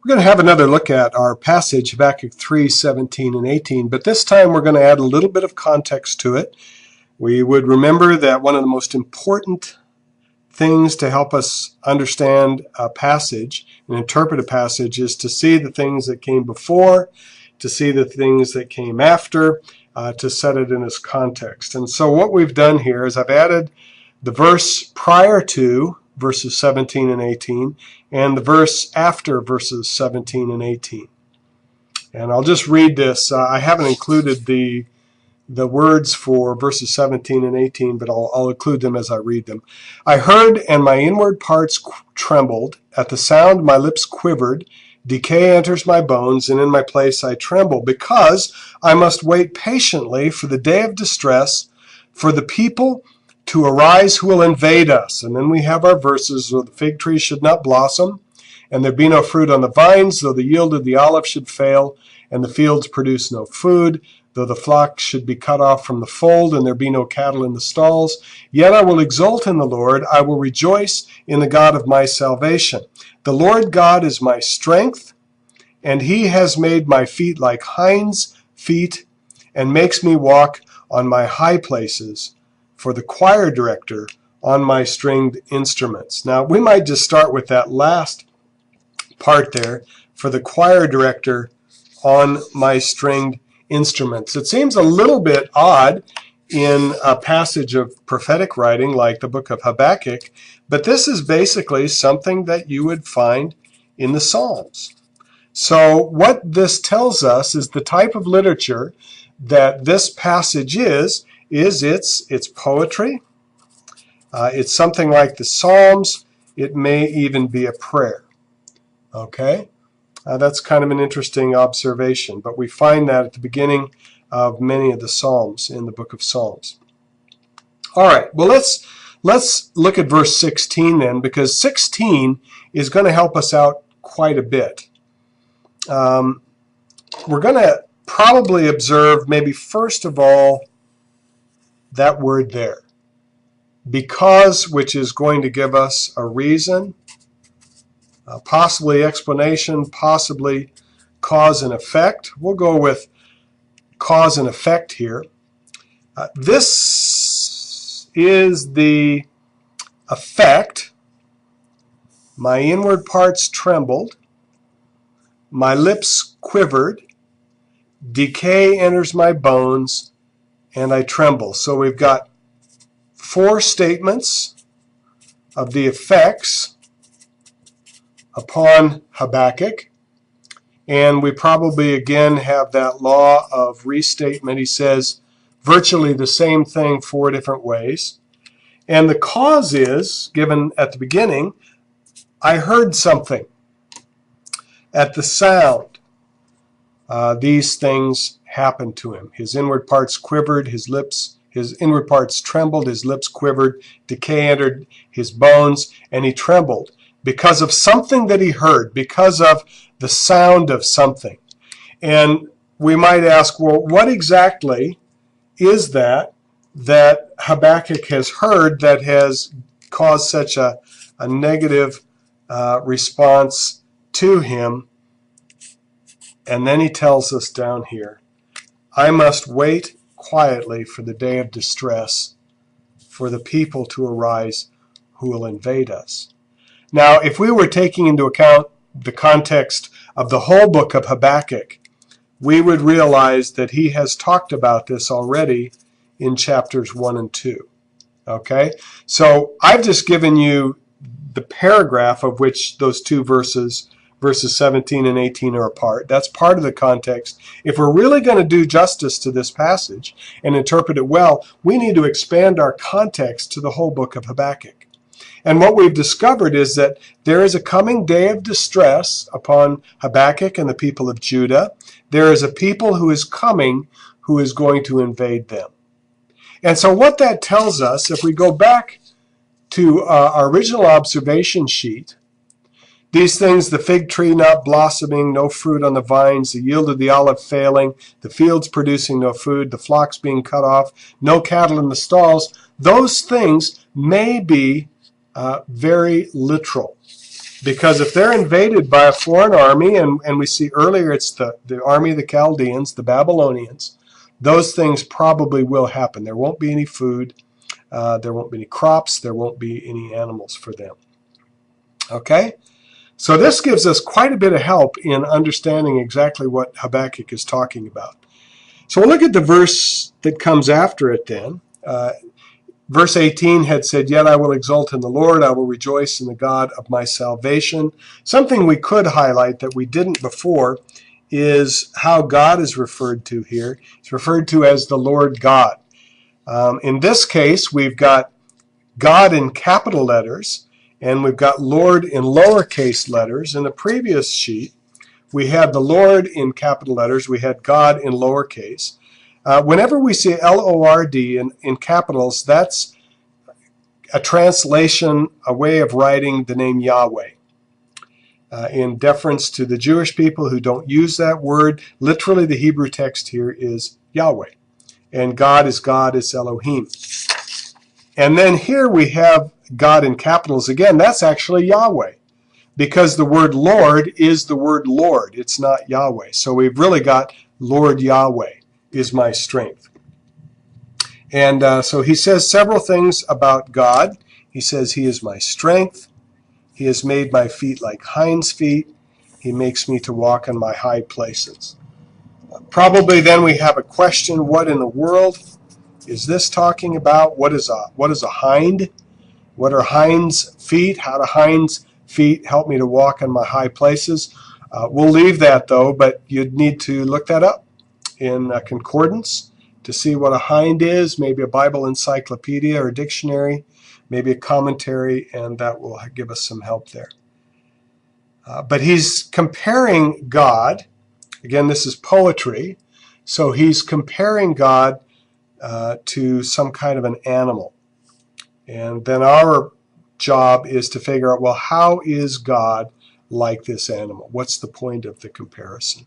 We're going to have another look at our passage, Habakkuk 3:17 and 18, but this time we're going to add a little bit of context to it. We would remember that one of the most important things to help us understand a passage and interpret a passage is to see the things that came before, to see the things that came after, to set it in its context. And so what we've done here is I've added the verse prior to verses 17 and 18, and the verse after verses 17 and 18. And I'll just read this. I haven't included the words for verses 17 and 18, but I'll include them as I read them. I heard, and my inward parts trembled. At the sound, my lips quivered. Decay enters my bones, and in my place I tremble, because I must wait patiently for the day of distress, for the people to arise who will invade us. And then we have our verses, though the fig tree should not blossom, and there be no fruit on the vines, though the yield of the olive should fail, and the fields produce no food, though the flock should be cut off from the fold, and there be no cattle in the stalls. Yet I will exult in the Lord, I will rejoice in the God of my salvation. The Lord God is my strength, and he has made my feet like hinds' feet, and makes me walk on my high places, for the choir director on my stringed instruments. Now, we might just start with that last part there, for the choir director on my stringed instruments. It seems a little bit odd in a passage of prophetic writing like the book of Habakkuk, but this is basically something that you would find in the Psalms. So what this tells us is the type of literature that this passage is it's poetry. It's something like the Psalms. It may even be a prayer. Okay? That's kind of an interesting observation, but we find that at the beginning of many of the Psalms in the book of Psalms. All right, well, let's look at verse 16 then, because 16 is going to help us out quite a bit. We're going to probably observe maybe first of all that word there, because, which is going to give us a reason, possibly explanation, possibly cause and effect. We'll go with cause and effect here. This is the effect. My inward parts trembled. My lips quivered. Decay enters my bones, and I tremble. So we've got four statements of the effects upon Habakkuk, and we probably again have that law of restatement. He says virtually the same thing four different ways, and the cause is given at the beginning. I heard something. At the sound, these things happened to him. His inward parts quivered, his inward parts trembled, his lips quivered, decay entered his bones, and he trembled because of something that he heard, because of the sound of something. And we might ask, well, what exactly is that Habakkuk has heard that has caused such a negative response to him? And then he tells us down here, I must wait quietly for the day of distress, for the people to arise who will invade us. Now, if we were taking into account the context of the whole book of Habakkuk, we would realize that he has talked about this already in chapters 1 and 2. Okay? So I've just given you the paragraph of which those two verses 17 and 18 are a part. That's part of the context. If we're really going to do justice to this passage and interpret it well, we need to expand our context to the whole book of Habakkuk. And what we've discovered is that there is a coming day of distress upon Habakkuk and the people of Judah. There is a people who is coming who is going to invade them. And so what that tells us, if we go back to our original observation sheet, these things, the fig tree not blossoming, no fruit on the vines, the yield of the olive failing, the fields producing no food, the flocks being cut off, no cattle in the stalls, those things may be very literal. Because if they're invaded by a foreign army, and we see earlier it's the army of the Chaldeans, the Babylonians, those things probably will happen. There won't be any food. There won't be any crops. There won't be any animals for them. Okay? So this gives us quite a bit of help in understanding exactly what Habakkuk is talking about. So we'll look at the verse that comes after it then. Verse 18 had said, "Yet I will exult in the Lord, I will rejoice in the God of my salvation." Something we could highlight that we didn't before is how God is referred to here. It's referred to as the Lord God. In this case, we've got God in capital letters, and we've got Lord in lowercase letters. In the previous sheet, we had the Lord in capital letters, we had God in lowercase. Whenever we see L-O-R-D in capitals, that's a translation, a way of writing the name Yahweh. In deference to the Jewish people who don't use that word, literally the Hebrew text here is Yahweh. And God is Elohim. And then here we have God in capitals again. That's actually Yahweh, because the word Lord is the word Lord. It's not Yahweh. So we've really got Lord Yahweh is my strength. And so he says several things about God. He says he is my strength. He has made my feet like hinds' feet. He makes me to walk on my high places. Probably then we have a question, what in the world is this talking about? What is a hind? What are hinds' feet? How do hinds' feet help me to walk on my high places? We'll leave that though, but you'd need to look that up in a concordance to see what a hind is, maybe a Bible encyclopedia or dictionary, maybe a commentary, and that will give us some help there. But he's comparing God. Again, this is poetry. So he's comparing God to some kind of an animal. And then our job is to figure out, well, how is God like this animal? What's the point of the comparison?